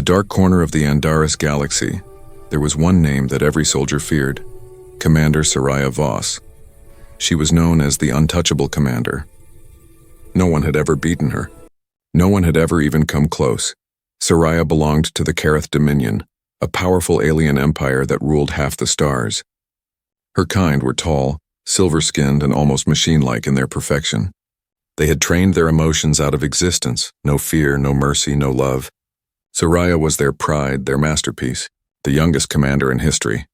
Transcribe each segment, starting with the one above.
dark corner of the Andaris galaxy, there was one name that every soldier feared: Commander Soraya Voss. She was known as the untouchable commander. No one had ever beaten her. No one had ever even come close. Soraya belonged to the Kareth Dominion, a powerful alien empire that ruled half the stars. Her kind were tall, silver-skinned, and almost machine-like in their perfection. They had trained their emotions out of existence: no fear, no mercy, no love. Soraya was their pride, their masterpiece, the youngest commander in history,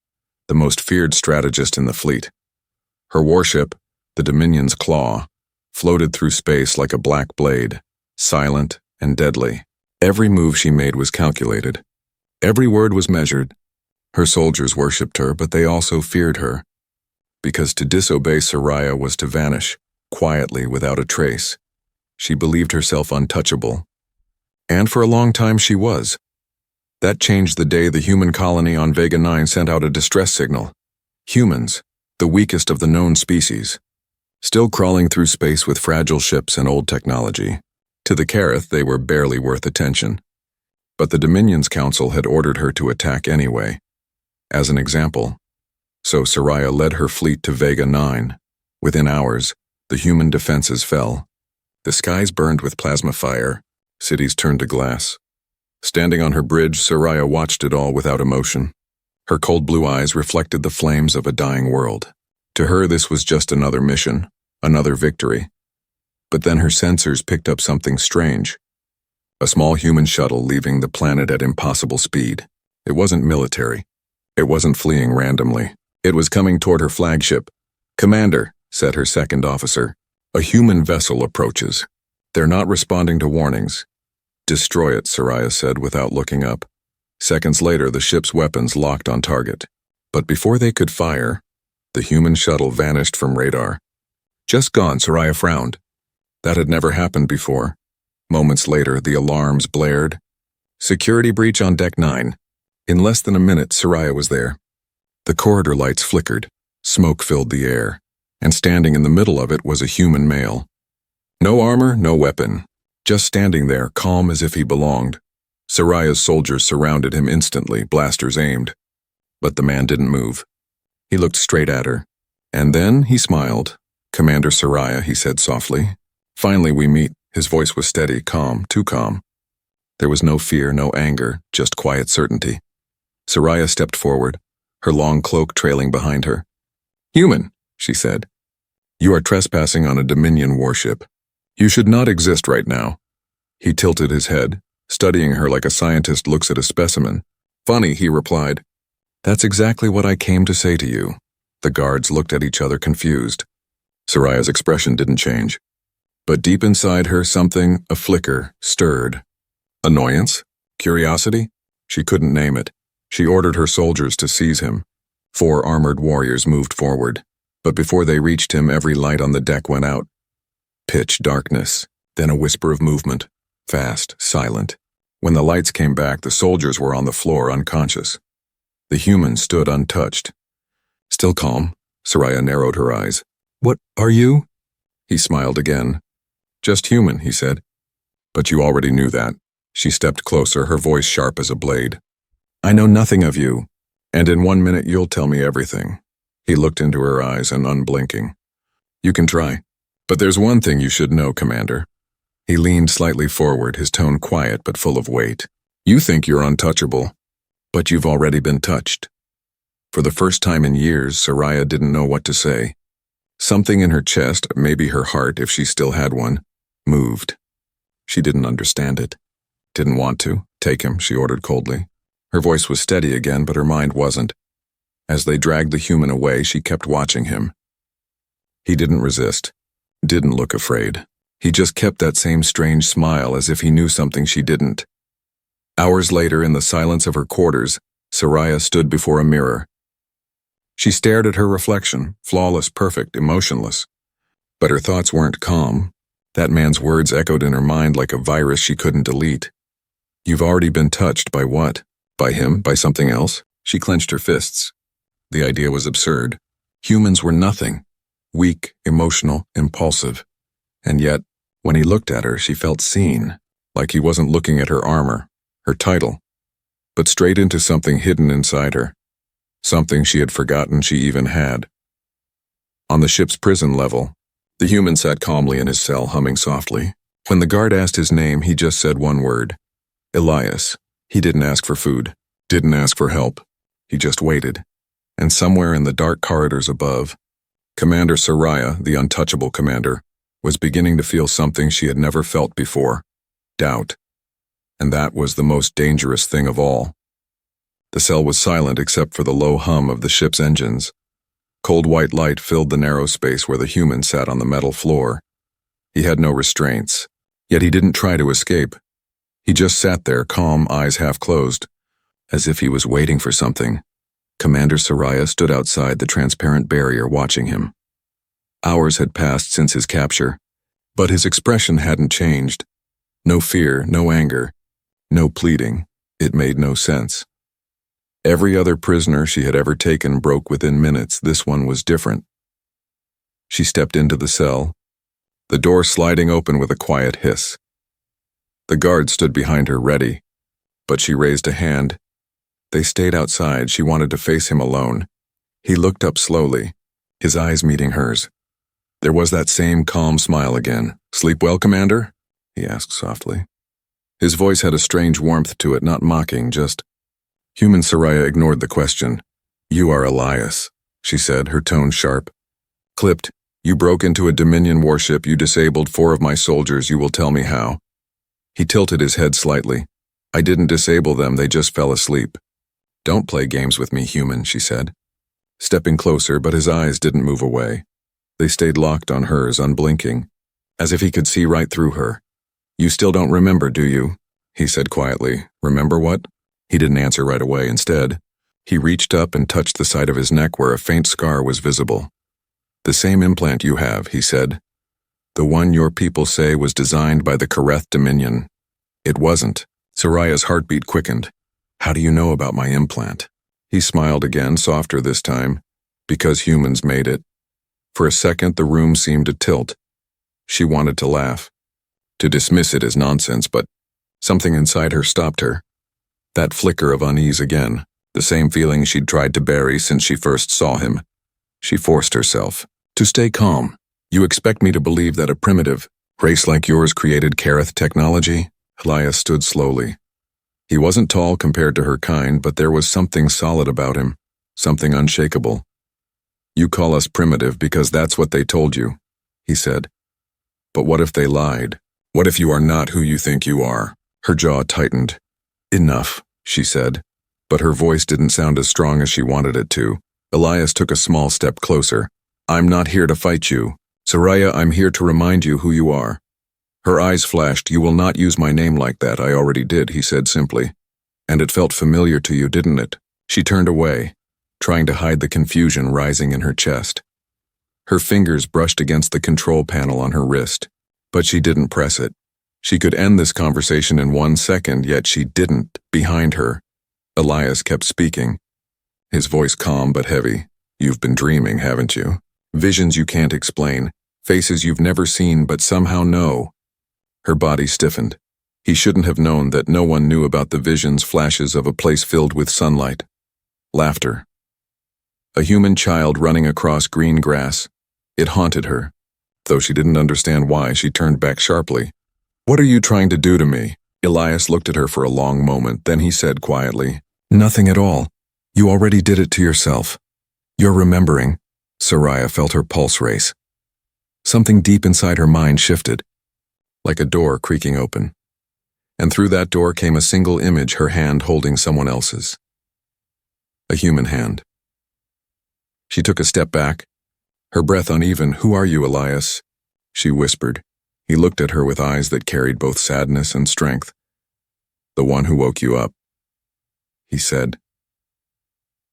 the most feared strategist in the fleet. Her warship, the Dominion's Claw, floated through space like a black blade, silent and deadly. Every move she made was calculated. Every word was measured. Her soldiers worshipped her, but they also feared her, because to disobey Soraya was to vanish, quietly, without a trace. She believed herself untouchable. And for a long time she was. That changed the day the human colony on Vega 9 sent out a distress signal. Humans, the weakest of the known species, still crawling through space with fragile ships and old technology. To the Kareth, they were barely worth attention. But the Dominion's Council had ordered her to attack anyway, as an example. So Soraya led her fleet to Vega 9. Within hours, the human defenses fell. The skies burned with plasma fire. Cities turned to glass. Standing on her bridge, Soraya watched it all without emotion. Her cold blue eyes reflected the flames of a dying world. To her, this was just another mission, another victory. But then her sensors picked up something strange. A small human shuttle leaving the planet at impossible speed. It wasn't military. It wasn't fleeing randomly. It was coming toward her flagship. "Commander," said her second officer, "a human vessel approaches. They're not responding to warnings." "Destroy it," Soraya said without looking up. Seconds later, the ship's weapons locked on target. But before they could fire, the human shuttle vanished from radar. "Just gone," Soraya frowned. That had never happened before. Moments later, the alarms blared. "Security breach on Deck 9. In less than a minute, Soraya was there. The corridor lights flickered. Smoke filled the air. And standing in the middle of it was a human male. No armor, no weapon. Just standing there, calm as if he belonged. Soraya's soldiers surrounded him instantly, blasters aimed. But the man didn't move. He looked straight at her. And then he smiled. "Commander Soraya," he said softly. "Finally we meet." His voice was steady, calm, too calm. There was no fear, no anger, just quiet certainty. Soraya stepped forward, her long cloak trailing behind her. "Human," she said. "You are trespassing on a Dominion warship. You should not exist right now." He tilted his head, studying her like a scientist looks at a specimen. "Funny," he replied. "That's exactly what I came to say to you." The guards looked at each other confused. Soraya's expression didn't change. But deep inside her, something, a flicker, stirred. Annoyance? Curiosity? She couldn't name it. She ordered her soldiers to seize him. 4 armored warriors moved forward. But before they reached him, every light on the deck went out. Pitch darkness, then a whisper of movement. Fast, silent. When the lights came back, the soldiers were on the floor, unconscious. The human stood untouched. Still calm, Soraya narrowed her eyes. "What are you?" He smiled again. "Just human," he said. "But you already knew that." She stepped closer, her voice sharp as a blade. "I know nothing of you, and in 1 minute you'll tell me everything." He looked into her eyes and unblinking. "You can try. But there's one thing you should know, Commander." He leaned slightly forward, his tone quiet but full of weight. "You think you're untouchable, but you've already been touched." For the first time in years, Soraya didn't know what to say. Something in her chest, maybe her heart if she still had one, moved. She didn't understand it. "Didn't want to. Take him," she ordered coldly. Her voice was steady again, but her mind wasn't. As they dragged the human away, she kept watching him. He didn't resist. Didn't look afraid. He just kept that same strange smile as if he knew something she didn't. Hours later, in the silence of her quarters, Soraya stood before a mirror. She stared at her reflection, flawless, perfect, emotionless. But her thoughts weren't calm. That man's words echoed in her mind like a virus she couldn't delete. "You've already been touched by what? By him? By something else?" She clenched her fists. The idea was absurd. Humans were nothing. Weak, emotional, impulsive. And yet, when he looked at her, she felt seen, like he wasn't looking at her armor, her title, but straight into something hidden inside her. Something she had forgotten she even had. On the ship's prison level, the human sat calmly in his cell, humming softly. When the guard asked his name, he just said one word. Elias. He didn't ask for food, didn't ask for help. He just waited. And somewhere in the dark corridors above, Commander Soraya, the untouchable commander, was beginning to feel something she had never felt before. Doubt. And that was the most dangerous thing of all. The cell was silent except for the low hum of the ship's engines. Cold white light filled the narrow space where the human sat on the metal floor. He had no restraints, yet he didn't try to escape. He just sat there, calm, eyes half closed, as if he was waiting for something. Commander Soraya stood outside the transparent barrier watching him. Hours had passed since his capture, but his expression hadn't changed. No fear, no anger, no pleading. It made no sense. Every other prisoner she had ever taken broke within minutes. This one was different. She stepped into the cell, the door sliding open with a quiet hiss. The guard stood behind her, ready, but she raised a hand. They stayed outside. She wanted to face him alone. He looked up slowly, his eyes meeting hers. There was that same calm smile again. "Sleep well, Commander?" he asked softly. His voice had a strange warmth to it, not mocking, just... Human Soraya ignored the question. "You are Elias," she said, her tone sharp. "Clipped. You broke into a Dominion warship. You disabled 4 of my soldiers. You will tell me how." He tilted his head slightly. "I didn't disable them. They just fell asleep." "Don't play games with me, human," she said, stepping closer, but his eyes didn't move away. They stayed locked on hers, unblinking, as if he could see right through her. "You still don't remember, do you?" he said quietly. "Remember what?" He didn't answer right away. Instead, he reached up and touched the side of his neck where a faint scar was visible. "The same implant you have," he said. "The one your people say was designed by the Kareth Dominion. It wasn't." Soraya's heartbeat quickened. "How do you know about my implant?" He smiled again, softer this time. "Because humans made it." For a second, the room seemed to tilt. She wanted to laugh, to dismiss it as nonsense, but something inside her stopped her. That flicker of unease again, the same feeling she'd tried to bury since she first saw him. She forced herself to stay calm. "You expect me to believe that a primitive race like yours created Kareth technology?" Elias stood slowly. He wasn't tall compared to her kind, but there was something solid about him, something unshakable. "You call us primitive because that's what they told you," he said. "But what if they lied? What if you are not who you think you are?" Her jaw tightened. "Enough," she said, but her voice didn't sound as strong as she wanted it to. Elias took a small step closer. "I'm not here to fight you. Soraya, I'm here to remind you who you are." Her eyes flashed. "You will not use my name like that." "I already did," he said simply. "And it felt familiar to you, didn't it?" She turned away, trying to hide the confusion rising in her chest. Her fingers brushed against the control panel on her wrist, but she didn't press it. She could end this conversation in 1 second, yet she didn't. Behind her, Elias kept speaking, his voice calm but heavy. "You've been dreaming, haven't you? Visions you can't explain, faces you've never seen but somehow know." Her body stiffened. He shouldn't have known that no one knew about the visions, flashes of a place filled with sunlight. Laughter. A human child running across green grass. It haunted her. Though she didn't understand why, she turned back sharply. "What are you trying to do to me?" Elias looked at her for a long moment, then he said quietly, "Nothing at all. You already did it to yourself. You're remembering." Soraya felt her pulse race. Something deep inside her mind shifted, like a door creaking open. And through that door came a single image, her hand holding someone else's. A human hand. She took a step back, her breath uneven. "Who are you, Elias?" she whispered. He looked at her with eyes that carried both sadness and strength. "The one who woke you up," he said.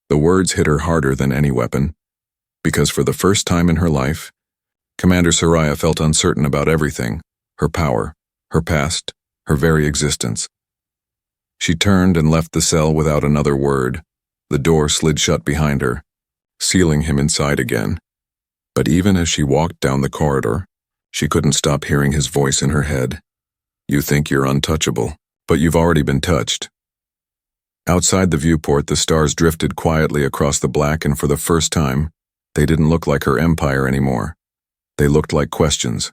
The words hit her harder than any weapon, because for the first time in her life, Commander Soraya felt uncertain about everything, her power, her past, her very existence. She turned and left the cell without another word. The door slid shut behind her, sealing him inside again. But even as she walked down the corridor, she couldn't stop hearing his voice in her head. "You think you're untouchable, but you've already been touched." Outside the viewport, the stars drifted quietly across the black, and for the first time, they didn't look like her empire anymore. They looked like questions.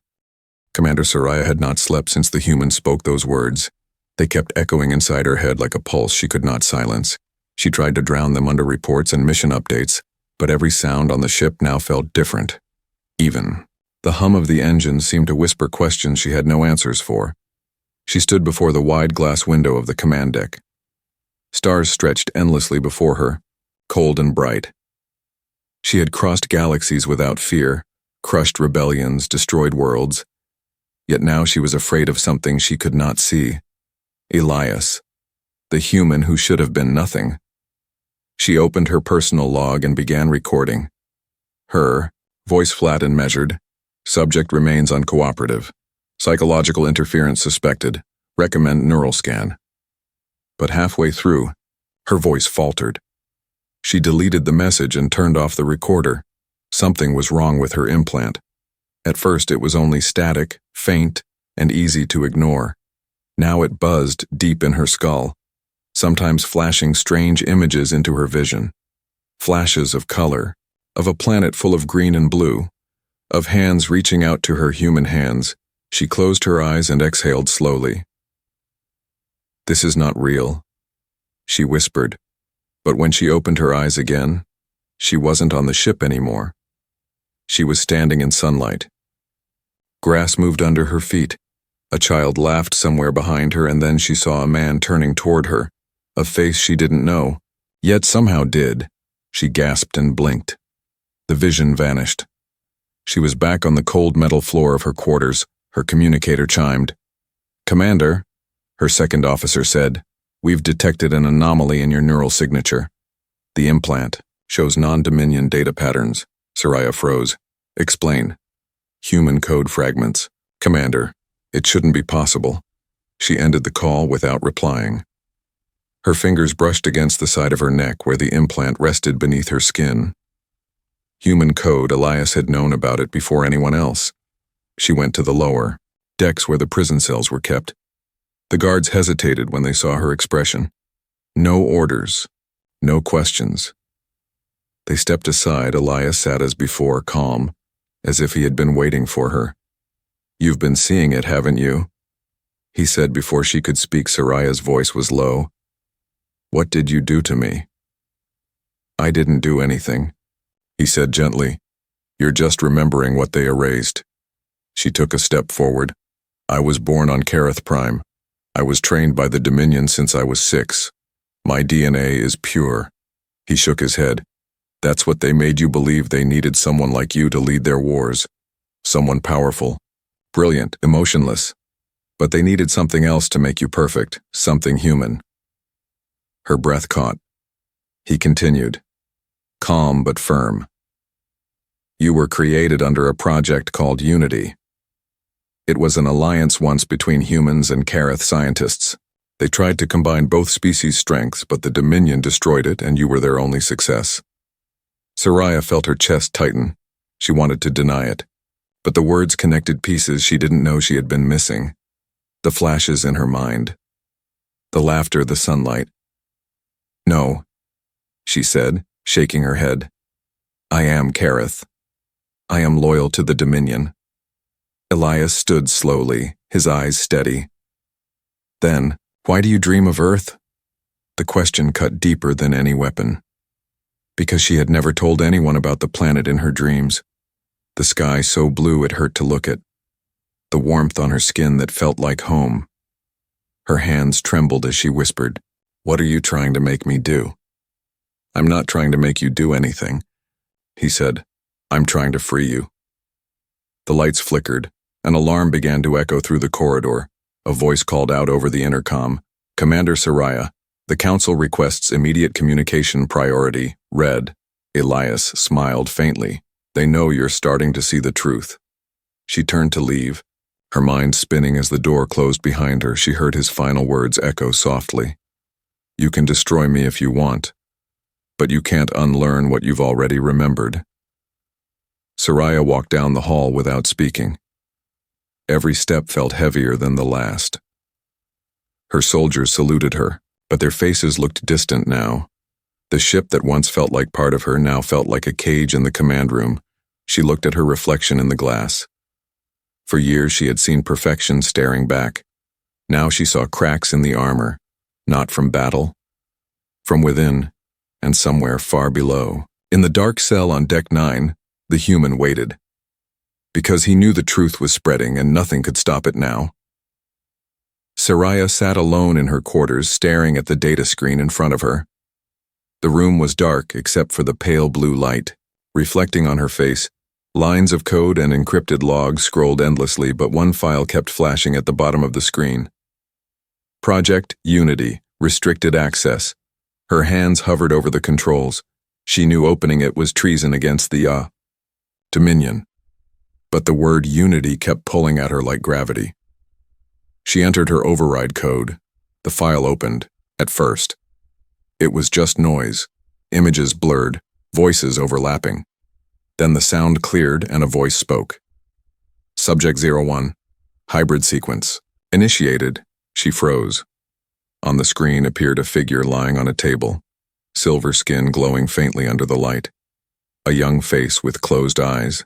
Commander Soraya had not slept since the human spoke those words. They kept echoing inside her head like a pulse she could not silence. She tried to drown them under reports and mission updates, but every sound on the ship now felt different. Even. The hum of the engine seemed to whisper questions she had no answers for. She stood before the wide glass window of the command deck. Stars stretched endlessly before her, cold and bright. She had crossed galaxies without fear, crushed rebellions, destroyed worlds. Yet now she was afraid of something she could not see. Elias, the human who should have been nothing. She opened her personal log and began recording. Her, voice flat and measured. Subject remains uncooperative. Psychological interference suspected. Recommend neural scan. But halfway through, her voice faltered. She deleted the message and turned off the recorder. Something was wrong with her implant. At first it was only static, faint, and easy to ignore. Now it buzzed deep in her skull, sometimes flashing strange images into her vision. Flashes of color, of a planet full of green and blue, of hands reaching out to her human hands. She closed her eyes and exhaled slowly. "This is not real," she whispered, but when she opened her eyes again, she wasn't on the ship anymore. She was standing in sunlight. Grass moved under her feet. A child laughed somewhere behind her, and then she saw a man turning toward her, a face she didn't know, yet somehow did. She gasped and blinked. The vision vanished. She was back on the cold metal floor of her quarters. Her communicator chimed. "Commander," her second officer said, "we've detected an anomaly in your neural signature. The implant shows non-Dominion data patterns." Soraya froze. "Explain." "Human code fragments." "Commander, it shouldn't be possible." She ended the call without replying. Her fingers brushed against the side of her neck where the implant rested beneath her skin. Human code, Elias had known about it before anyone else. She went to the lower decks where the prison cells were kept. The guards hesitated when they saw her expression. No orders, no questions. They stepped aside. Elias sat as before, calm, as if he had been waiting for her. "You've been seeing it, haven't you?" he said before she could speak. Soraya's voice was low. "What did you do to me?" "I didn't do anything," he said gently. "You're just remembering what they erased." She took a step forward. "I was born on Kareth Prime. I was trained by the Dominion since I was 6. My DNA is pure." He shook his head. "That's what they made you believe. They needed someone like you to lead their wars. Someone powerful, brilliant, emotionless. But they needed something else to make you perfect, something human." Her breath caught. He continued, calm but firm. "You were created under a project called Unity. It was an alliance once between humans and Kareth scientists. They tried to combine both species' strengths, but the Dominion destroyed it, and you were their only success." Soraya felt her chest tighten. She wanted to deny it, but the words connected pieces she didn't know she had been missing. The flashes in her mind. The laughter, the sunlight. "No," she said, shaking her head. "I am Kareth. I am loyal to the Dominion." Elias stood slowly, his eyes steady. "Then, why do you dream of Earth?" The question cut deeper than any weapon. Because she had never told anyone about the planet in her dreams. The sky so blue it hurt to look at. The warmth on her skin that felt like home. Her hands trembled as she whispered, "What are you trying to make me do?" "I'm not trying to make you do anything," he said. "I'm trying to free you." The lights flickered. An alarm began to echo through the corridor. A voice called out over the intercom, "Commander Soraya, the Council requests immediate communication priority, red." Elias smiled faintly. "They know you're starting to see the truth." She turned to leave, her mind spinning as the door closed behind her. She heard his final words echo softly. "You can destroy me if you want, but you can't unlearn what you've already remembered." Soraya walked down the hall without speaking. Every step felt heavier than the last. Her soldiers saluted her, but their faces looked distant now. The ship that once felt like part of her now felt like a cage in the command room. She looked at her reflection in the glass. For years she had seen perfection staring back. Now she saw cracks in the armor, not from battle, from within, and somewhere far below. In the dark cell on Deck 9, the human waited. Because he knew the truth was spreading and nothing could stop it now. Saraya sat alone in her quarters, staring at the data screen in front of her. The room was dark except for the pale blue light. Reflecting on her face, lines of code and encrypted logs scrolled endlessly, but one file kept flashing at the bottom of the screen. Project Unity, restricted access. Her hands hovered over the controls. She knew opening it was treason against the Dominion. But the word Unity kept pulling at her like gravity. She entered her override code. The file opened, at first. It was just noise, images blurred, voices overlapping. Then the sound cleared and a voice spoke. Subject 01, hybrid sequence. Initiated. She froze. On the screen appeared a figure lying on a table, silver skin glowing faintly under the light. A young face with closed eyes.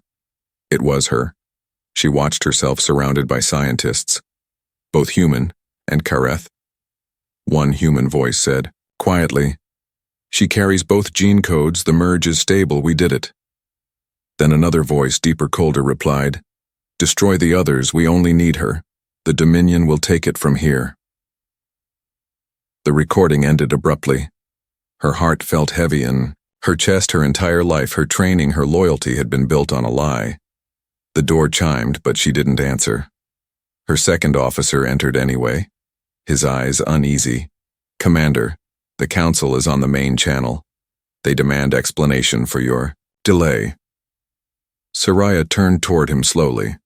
It was her. She watched herself surrounded by scientists, both human and Kareth. One human voice said, quietly, "She carries both gene codes, the merge is stable, we did it." Then another voice, deeper, colder, replied, "Destroy the others, we only need her. The Dominion will take it from here." The recording ended abruptly. Her heart felt heavy in her chest. Her entire life, her training, her loyalty had been built on a lie. The door chimed, but she didn't answer. Her second officer entered anyway, his eyes uneasy. "Commander, the Council is on the main channel. They demand explanation for your delay." Saraya turned toward him slowly.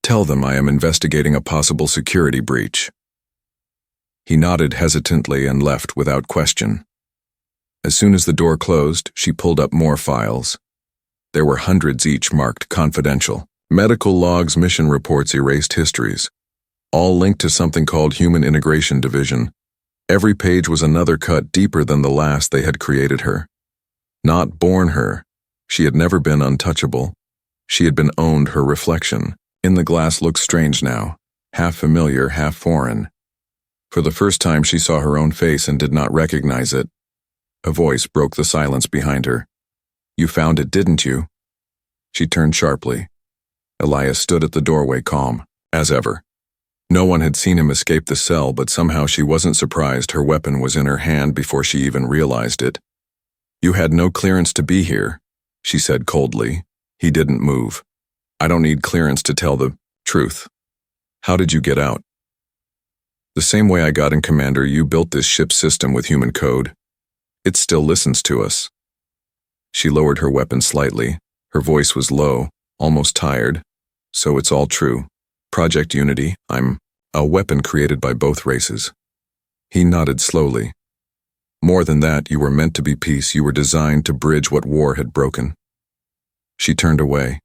"Tell them I am investigating a possible security breach." He nodded hesitantly and left without question. As soon as the door closed, she pulled up more files. There were hundreds, each marked confidential. Medical logs, mission reports, erased histories. All linked to something called Human Integration Division. Every page was another cut deeper than the last they had created her. Not born her. She had never been untouchable. She had been owned. Her reflection in the glass looked strange now, half familiar, half foreign. For the first time she saw her own face and did not recognize it. A voice broke the silence behind her. "You found it, didn't you?" She turned sharply. Elias stood at the doorway, calm, as ever. No one had seen him escape the cell, but somehow she wasn't surprised. Her weapon was in her hand before she even realized it. "You had no clearance to be here," she said coldly. He didn't move. "I don't need clearance to tell the truth." "How did you get out?" "The same way I got in, Commander. You built this ship system with human code. It still listens to us." She lowered her weapon slightly. Her voice was low, almost tired. "So it's all true. Project Unity, I'm a weapon created by both races." He nodded slowly. "More than that, you were meant to be peace. You were designed to bridge what war had broken." She turned away.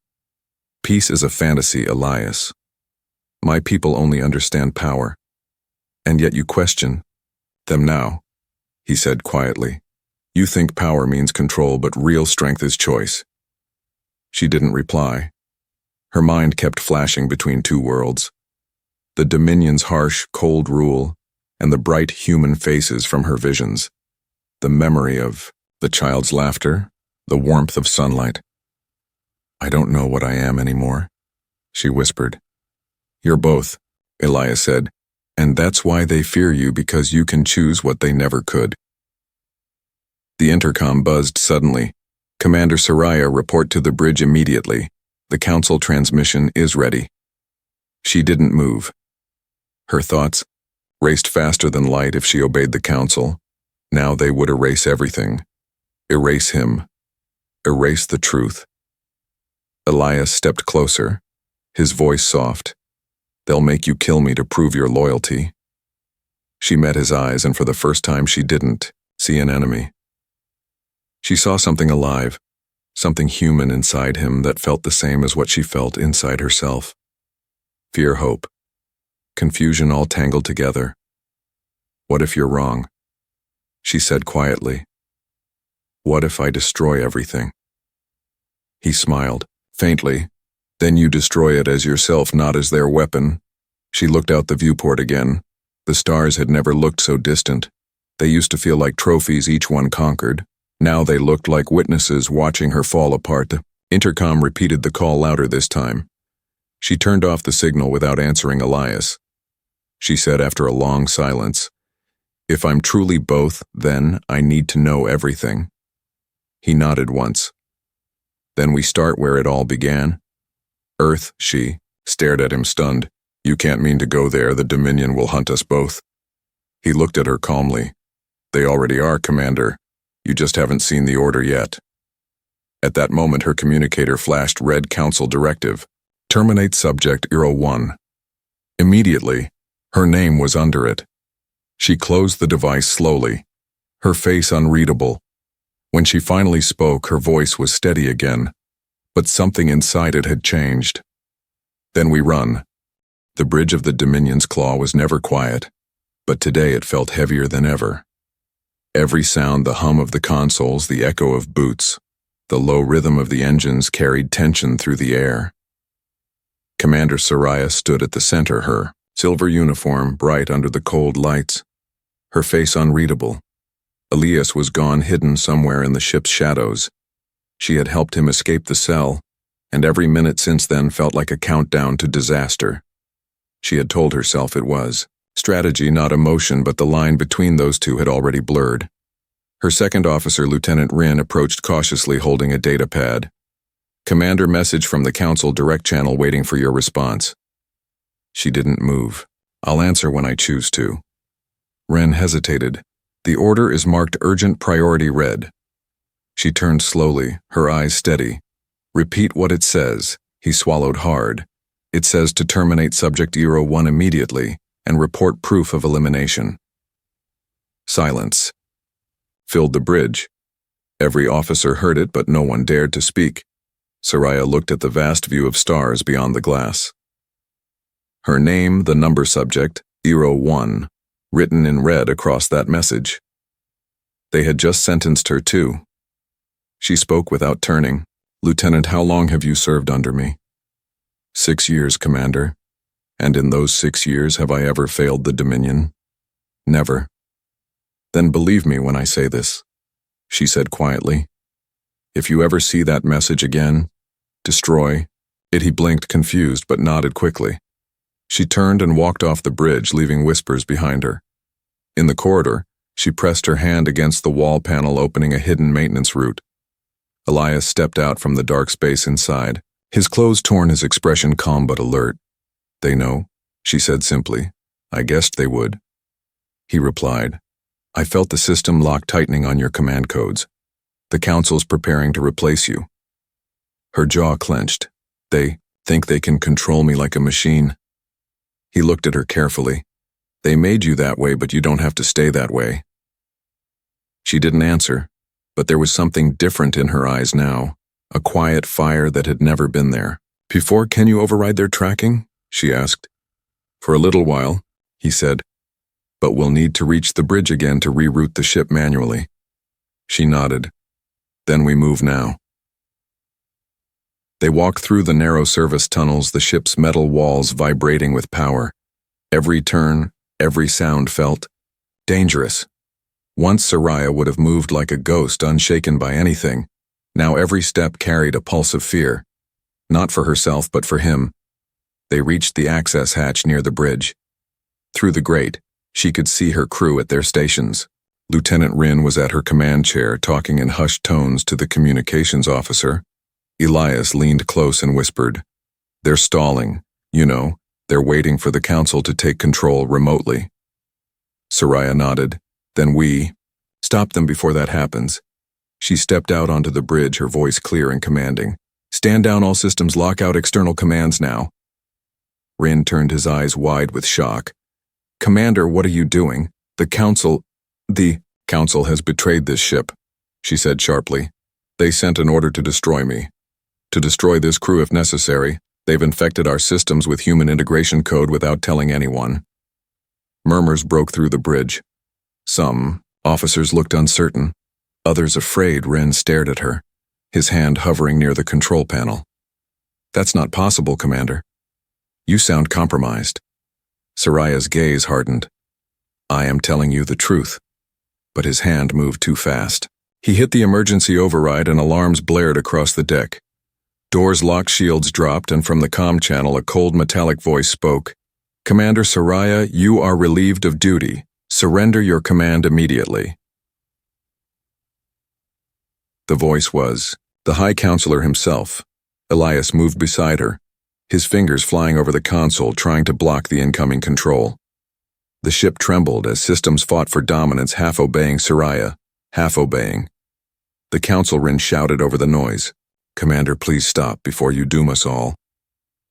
"Peace is a fantasy, Elias. My people only understand power. And yet you question them now," he said quietly. "You think power means control, but real strength is choice." She didn't reply. Her mind kept flashing between two worlds. The Dominion's harsh, cold rule, and the bright human faces from her visions. The memory of the child's laughter, the warmth of sunlight. "I don't know what I am anymore," she whispered. "You're both," Elias said, "and that's why they fear you, because you can choose what they never could." The intercom buzzed suddenly. "Commander Saraya, report to the bridge immediately. The Council transmission is ready." She didn't move. Her thoughts raced faster than light. If she obeyed the Council, now they would erase everything. Erase him. Erase the truth. Elias stepped closer, his voice soft. "They'll make you kill me to prove your loyalty." She met his eyes, and for the first time she didn't see an enemy. She saw something alive, something human inside him that felt the same as what she felt inside herself. Fear, hope, confusion all tangled together. What if you're wrong? she said quietly. What if I destroy everything? He smiled, faintly. Then you destroy it as yourself, not as their weapon. She looked out the viewport again. The stars had never looked so distant. They used to feel like trophies each one conquered. Now they looked like witnesses watching her fall apart. The intercom repeated the call louder this time. She turned off the signal without answering Elias. She said after a long silence, If I'm truly both, then I need to know everything. He nodded once. Then we start where it all began. Earth, she stared at him stunned. You can't mean to go there, the Dominion will hunt us both. He looked at her calmly. They already are, Commander. You just haven't seen the order yet. At that moment her communicator flashed red council directive. Terminate subject 01. Immediately, her name was under it. She closed the device slowly, her face unreadable. When she finally spoke, her voice was steady again, but something inside it had changed. Then we run. The bridge of the Dominion's claw was never quiet, but today it felt heavier than ever. Every sound, the hum of the consoles, the echo of boots, the low rhythm of the engines carried tension through the air. Commander Soraya stood at the center, her silver uniform bright under the cold lights, her face unreadable. Elias was gone, hidden somewhere in the ship's shadows. She had helped him escape the cell, and every minute since then felt like a countdown to disaster. She had told herself it was strategy, not emotion, but the line between those two had already blurred. Her second officer, Lieutenant Rin, approached cautiously holding a data pad. Commander, message from the Council direct channel waiting for your response. She didn't move. I'll answer when I choose to. Rin hesitated. The order is marked urgent priority red. She turned slowly, her eyes steady. Repeat what it says. He swallowed hard. It says to terminate subject 01 immediately and report proof of elimination. Silence filled the bridge. Every officer heard it, but no one dared to speak. Soraya looked at the vast view of stars beyond the glass. Her name, the number subject, 01, written in red across that message. They had just sentenced her too. She spoke without turning. Lieutenant, how long have you served under me? 6 years, Commander. And in those 6 years, have I ever failed the Dominion? Never. Then believe me when I say this, she said quietly. If you ever see that message again, destroy it. He blinked, confused, but nodded quickly. She turned and walked off the bridge, leaving whispers behind her. In the corridor, she pressed her hand against the wall panel, opening a hidden maintenance route. Elias stepped out from the dark space inside, his clothes torn, his expression calm but alert. They know, she said simply. I guessed they would. He replied, I felt the system lock tightening on your command codes. The Council's preparing to replace you. Her jaw clenched. They think they can control me like a machine. He looked at her carefully. They made you that way, but you don't have to stay that way. She didn't answer, but there was something different in her eyes now, a quiet fire that had never been there. Before, can you override their tracking? She asked. For a little while, he said, but we'll need to reach the bridge again to reroute the ship manually. She nodded. Then we move now. They walked through the narrow service tunnels, the ship's metal walls vibrating with power. Every turn, every sound felt dangerous. Once Soraya would have moved like a ghost, unshaken by anything. Now every step carried a pulse of fear. Not for herself, but for him. They reached the access hatch near the bridge. Through the grate, she could see her crew at their stations. Lieutenant Rin was at her command chair, talking in hushed tones to the communications officer. Elias leaned close and whispered, They're stalling, you know, they're waiting for the Council to take control remotely. Soraya nodded. Then we stop them before that happens. She stepped out onto the bridge, her voice clear and commanding. Stand down, all systems, lock out external commands now. Rin turned his eyes wide with shock. Commander, what are you doing? The Council has betrayed this ship, she said sharply. They sent an order to destroy me. To destroy this crew if necessary. They've infected our systems with human integration code without telling anyone. Murmurs broke through the bridge. Some Officers looked uncertain. Others, afraid, Ren stared at her, his hand hovering near the control panel. "That's not possible, Commander. You sound compromised." Saraya's gaze hardened. "I am telling you the truth." But his hand moved too fast. He hit the emergency override and alarms blared across the deck. Doors locked, shields dropped, and from the comm channel a cold metallic voice spoke. "Commander Saraya, you are relieved of duty. Surrender your command immediately." The voice was the High Counselor himself. Elias moved beside her, his fingers flying over the console trying to block the incoming control. The ship trembled as systems fought for dominance, half obeying Saraya, half obeying. The Councilman shouted over the noise, "Commander, please stop before you doom us all."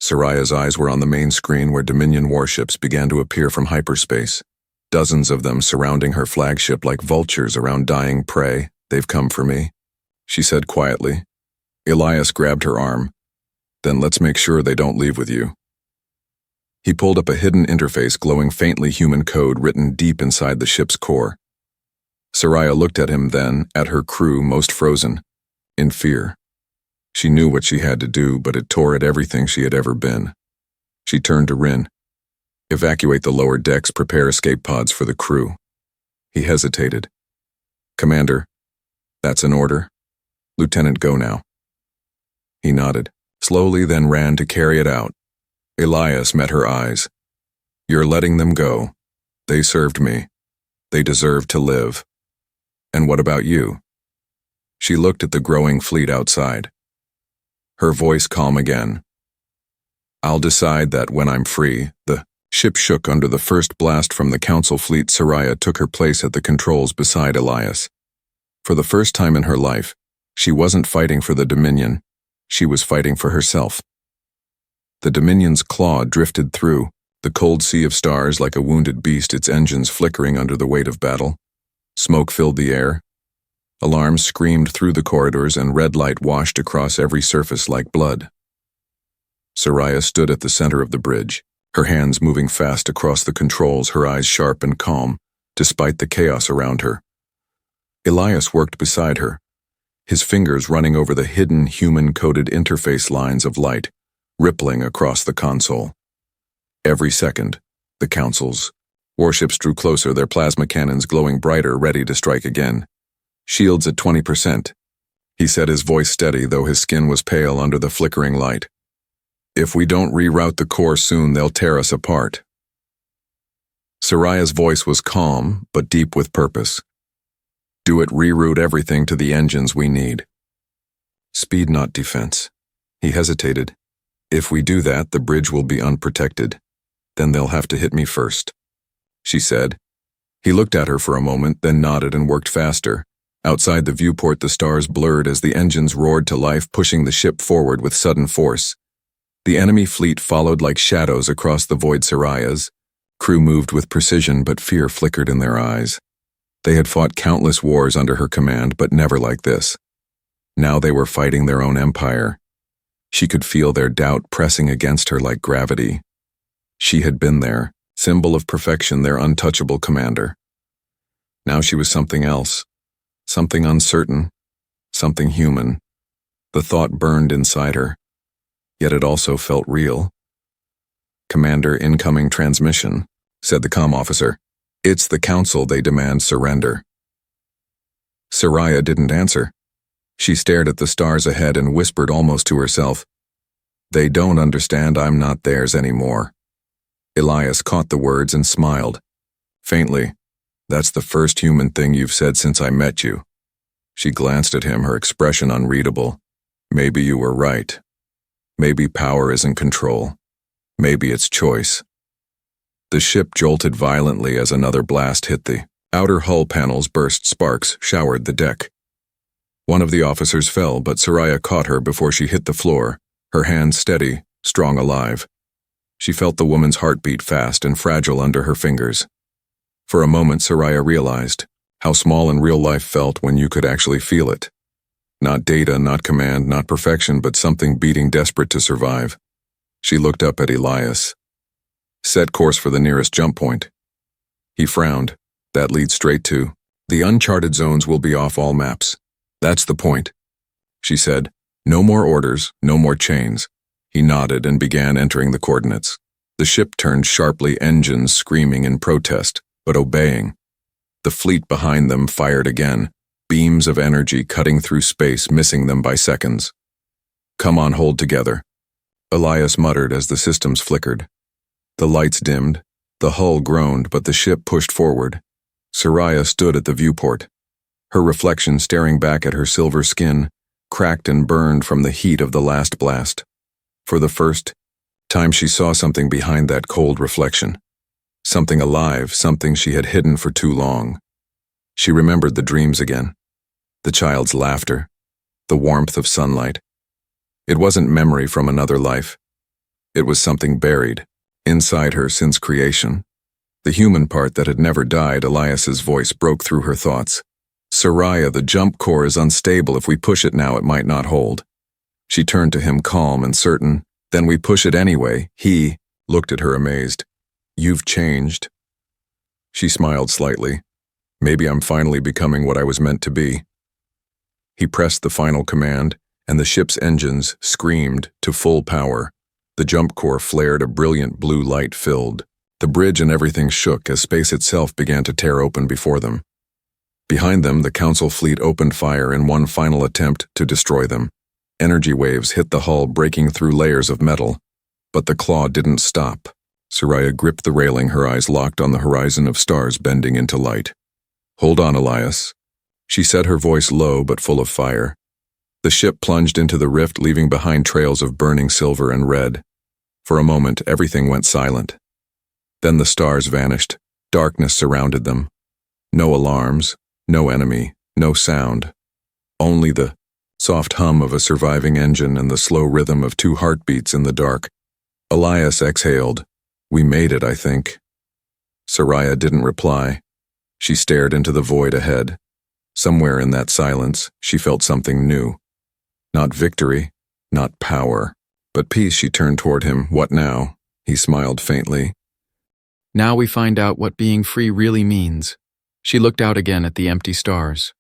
Saraya's eyes were on the main screen where Dominion warships began to appear from hyperspace. Dozens of them surrounding her flagship like vultures around dying prey. "They've come for me," she said quietly. Elias grabbed her arm. "Then let's make sure they don't leave with you." He pulled up a hidden interface glowing faintly human code written deep inside the ship's core. Saraya looked at him, then at her crew, most frozen, in fear. She knew what she had to do, but it tore at everything she had ever been. She turned to Rin. "Evacuate the lower decks, prepare escape pods for the crew." He hesitated. "Commander, that's an order. Lieutenant, go now." He nodded, slowly, then ran to carry it out. Elias met her eyes. "You're letting them go. They served me. They deserve to live. And what about you?" She looked at the growing fleet outside. Her voice calm again. "I'll decide that when I'm free." The ship shook under the first blast from the Council fleet. Saraya took her place at the controls beside Elias. For the first time in her life, she wasn't fighting for the Dominion. She was fighting for herself. The Dominion's claw drifted through the cold sea of stars like a wounded beast, its engines flickering under the weight of battle. Smoke filled the air. Alarms screamed through the corridors, and red light washed across every surface like blood. Saraya stood at the center of the bridge, her hands moving fast across the controls, her eyes sharp and calm, despite the chaos around her. Elias worked beside her, his fingers running over the hidden human-coded interface lines of light, rippling across the console. Every second, the Council's warships drew closer, their plasma cannons glowing brighter, ready to strike again. "Shields at 20%. He said, his voice steady, though his skin was pale under the flickering light. "If we don't reroute the core soon, they'll tear us apart." Saraya's voice was calm, but deep with purpose. "Do it, reroute everything to the engines we need." "Speed, not defense." He hesitated. "If we do that, the bridge will be unprotected. Then they'll have to hit me first," she said. He looked at her for a moment, then nodded and worked faster. Outside the viewport, the stars blurred as the engines roared to life, pushing the ship forward with sudden force. The enemy fleet followed like shadows across the void. Saraya's crew moved with precision, but fear flickered in their eyes. They had fought countless wars under her command, but never like this. Now they were fighting their own empire. She could feel their doubt pressing against her like gravity. She had been there, symbol of perfection, their untouchable commander. Now she was something else, something uncertain, something human. The thought burned inside her, yet it also felt real. "Commander, incoming transmission," said the comm officer. "It's the Council, they demand surrender." Saraya didn't answer. She stared at the stars ahead and whispered almost to herself, "They don't understand I'm not theirs anymore." Elias caught the words and smiled. Faintly, "That's the first human thing you've said since I met you." She glanced at him, her expression unreadable. "Maybe you were right. Maybe power isn't control. Maybe it's choice." The ship jolted violently as another blast hit the outer hull panels. Burst sparks showered the deck. One of the officers fell, but Saraya caught her before she hit the floor, her hands steady, strong, alive. She felt the woman's heartbeat fast and fragile under her fingers. For a moment, Saraya realized how small and real life felt when you could actually feel it. Not data, not command, not perfection, but something beating, desperate to survive. She looked up at Elias. "Set course for the nearest jump point." He frowned. "That leads straight to The uncharted zones will be off all maps. That's the point, she said. No more orders, no more chains. He nodded and began entering the coordinates. The ship turned sharply, engines screaming in protest, but obeying. The fleet behind them fired again, beams of energy cutting through space, missing them by seconds. Come on, hold together, Elias muttered as the systems flickered. The lights dimmed, the hull groaned, but the ship pushed forward. Soraya stood at the viewport, her reflection staring back at her silver skin, cracked and burned from the heat of the last blast. For the first time she saw something behind that cold reflection. Something alive, something she had hidden for too long. She remembered the dreams again. The child's laughter, the warmth of sunlight. It wasn't memory from another life. It was something buried, inside her since creation. The human part that had never died. Elias's voice broke through her thoughts. Soraya, the jump core is unstable. If we push it now, it might not hold. She turned to him, calm and certain. Then we push it anyway. He looked at her amazed. You've changed. She smiled slightly. Maybe I'm finally becoming what I was meant to be. He pressed the final command, and the ship's engines screamed to full power. The jump core flared, a brilliant blue light filled. The bridge and everything shook as space itself began to tear open before them. Behind them, the Council fleet opened fire in one final attempt to destroy them. Energy waves hit the hull, breaking through layers of metal. But the claw didn't stop. Soraya gripped the railing, her eyes locked on the horizon of stars bending into light. Hold on, Elias, she said, her voice low but full of fire. The ship plunged into the rift, leaving behind trails of burning silver and red. For a moment, everything went silent. Then the stars vanished. Darkness surrounded them. No alarms, no enemy, no sound. Only the soft hum of a surviving engine and the slow rhythm of 2 heartbeats in the dark. Elias exhaled. We made it, I think. Soraya didn't reply. She stared into the void ahead. Somewhere in that silence, she felt something new. Not victory, not power, but peace. She turned toward him. What now? He smiled faintly. Now we find out what being free really means. She looked out again at the empty stars.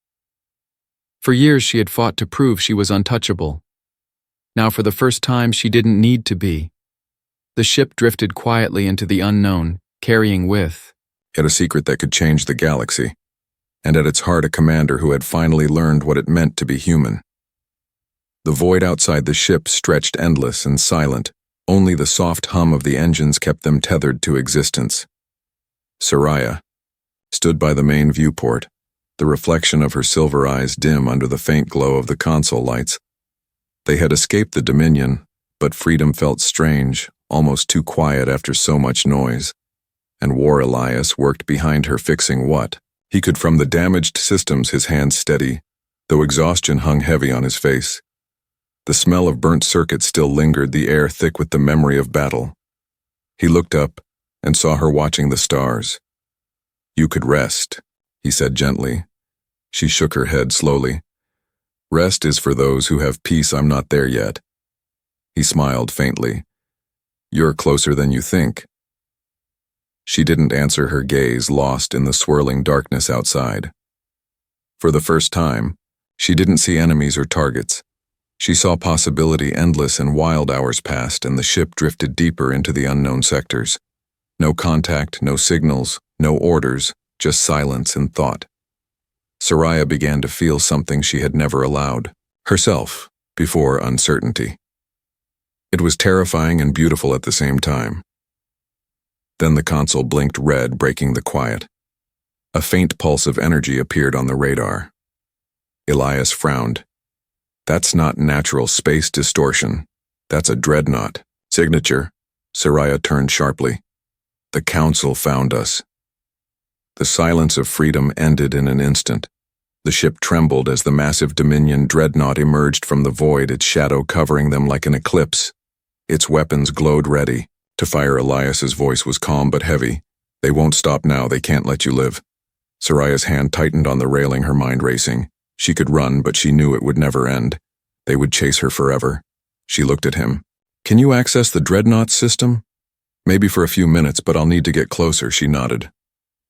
For years she had fought to prove she was untouchable. Now for the first time she didn't need to be. The ship drifted quietly into the unknown, carrying with it a secret that could change the galaxy, and at its heart a commander who had finally learned what it meant to be human. The void outside the ship stretched endless and silent. Only the soft hum of the engines kept them tethered to existence. Soraya stood by the main viewport, the reflection of her silver eyes dim under the faint glow of the console lights. They had escaped the Dominion, but freedom felt strange, almost too quiet after so much noise. And War Elias worked behind her, fixing what he could from the damaged systems, his hands steady, though exhaustion hung heavy on his face. The smell of burnt circuits still lingered, the air thick with the memory of battle. He looked up and saw her watching the stars. You could rest, he said gently. She shook her head slowly. Rest is for those who have peace. I'm not there yet. He smiled faintly. You're closer than you think. She didn't answer, her gaze lost in the swirling darkness outside. For the first time, she didn't see enemies or targets. She saw possibility endless, and wild hours passed and the ship drifted deeper into the unknown sectors. No contact, no signals, no orders, just silence and thought. Soraya began to feel something she had never allowed herself before: uncertainty. It was terrifying and beautiful at the same time. Then the console blinked red, breaking the quiet. A faint pulse of energy appeared on the radar. Elias frowned. That's not natural space distortion. That's a dreadnought signature. Soraya turned sharply. The Council found us. The silence of freedom ended in an instant. The ship trembled as the massive Dominion dreadnought emerged from the void, its shadow covering them like an eclipse. Its weapons glowed ready to fire. Elias's voice was calm but heavy. They won't stop now. They can't let you live. Soraya's hand tightened on the railing, her mind racing. She could run, but she knew it would never end. They would chase her forever. She looked at him. Can you access the dreadnought system? Maybe for a few minutes, but I'll need to get closer. She nodded.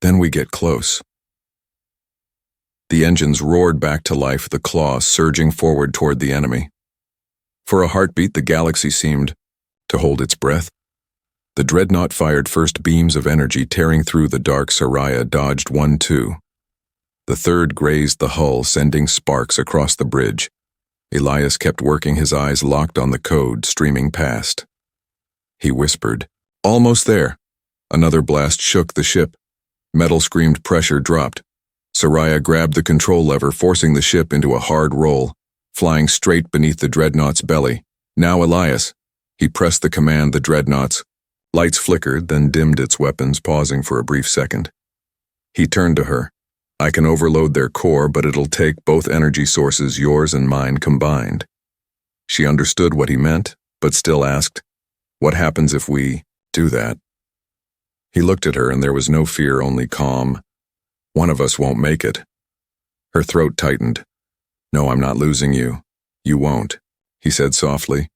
Then we get close. The engines roared back to life, the claws surging forward toward the enemy. For a heartbeat, the galaxy seemed to hold its breath. The dreadnought fired first beams of energy tearing through the dark. Soraya dodged 1-2. The third grazed the hull, sending sparks across the bridge. Elias kept working, his eyes locked on the code streaming past. He whispered, "Almost there." Another blast shook the ship. Metal screamed, pressure dropped. Soraya grabbed the control lever, forcing the ship into a hard roll, flying straight beneath the dreadnought's belly. "Now, Elias." He pressed the command. The dreadnought's lights flickered, then dimmed its weapons, pausing for a brief second. He turned to her. "I can overload their core, but it'll take both energy sources, yours and mine, combined." She understood what he meant, but still asked, "What happens if we do that?" He looked at her, and there was no fear, only calm. "One of us won't make it." Her throat tightened. "No, I'm not losing you. You won't," he said softly.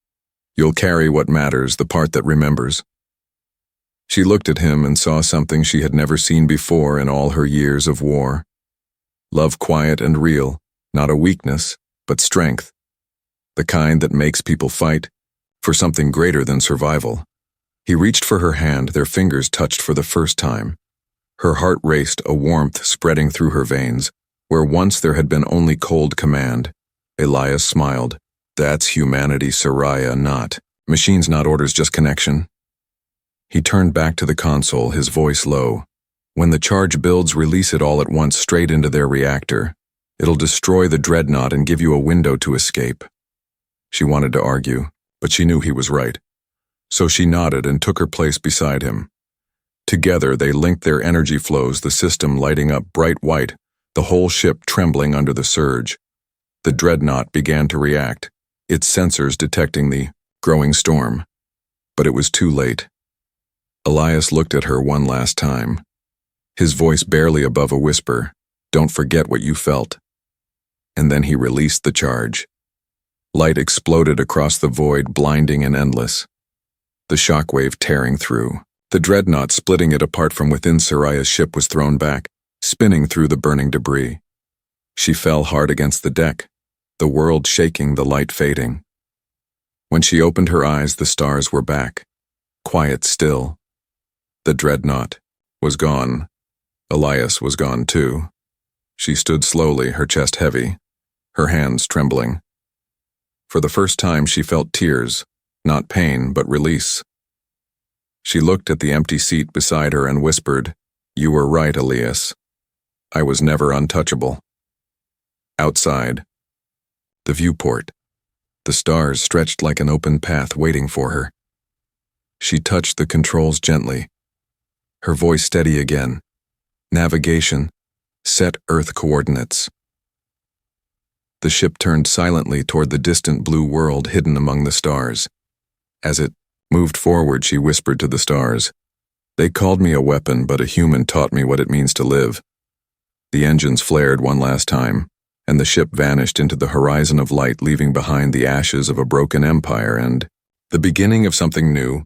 "You'll carry what matters, the part that remembers." She looked at him and saw something she had never seen before in all her years of war. Love quiet and real, not a weakness, but strength. The kind that makes people fight for something greater than survival. He reached for her hand, their fingers touched for the first time. Her heart raced, a warmth spreading through her veins, where once there had been only cold command. Elias smiled. "That's humanity, Soraya, not machines, not orders, just connection." He turned back to the console, his voice low. "When the charge builds, release it all at once straight into their reactor. It'll destroy the dreadnought and give you a window to escape." She wanted to argue, but she knew he was right. So she nodded and took her place beside him. Together they linked their energy flows, the system lighting up bright white, the whole ship trembling under the surge. The dreadnought began to react, its sensors detecting the growing storm. But it was too late. Elias looked at her one last time, his voice barely above a whisper, "Don't forget what you felt." And then he released the charge. Light exploded across the void, blinding and endless. The shockwave tearing through. The dreadnought splitting it apart from within. Soraya's ship was thrown back, spinning through the burning debris. She fell hard against the deck, the world shaking, the light fading. When she opened her eyes, the stars were back, quiet still. The dreadnought was gone. Elias was gone too. She stood slowly, her chest heavy, her hands trembling. For the first time she felt tears, not pain, but release. She looked at the empty seat beside her and whispered, "You were right, Elias. I was never untouchable." Outside, the viewport. The stars stretched like an open path waiting for her. She touched the controls gently, her voice steady again. "Navigation, set Earth coordinates." The ship turned silently toward the distant blue world hidden among the stars. As it moved forward, she whispered to the stars, "They called me a weapon, but a human taught me what it means to live." The engines flared one last time, and the ship vanished into the horizon of light, leaving behind the ashes of a broken empire and the beginning of something new.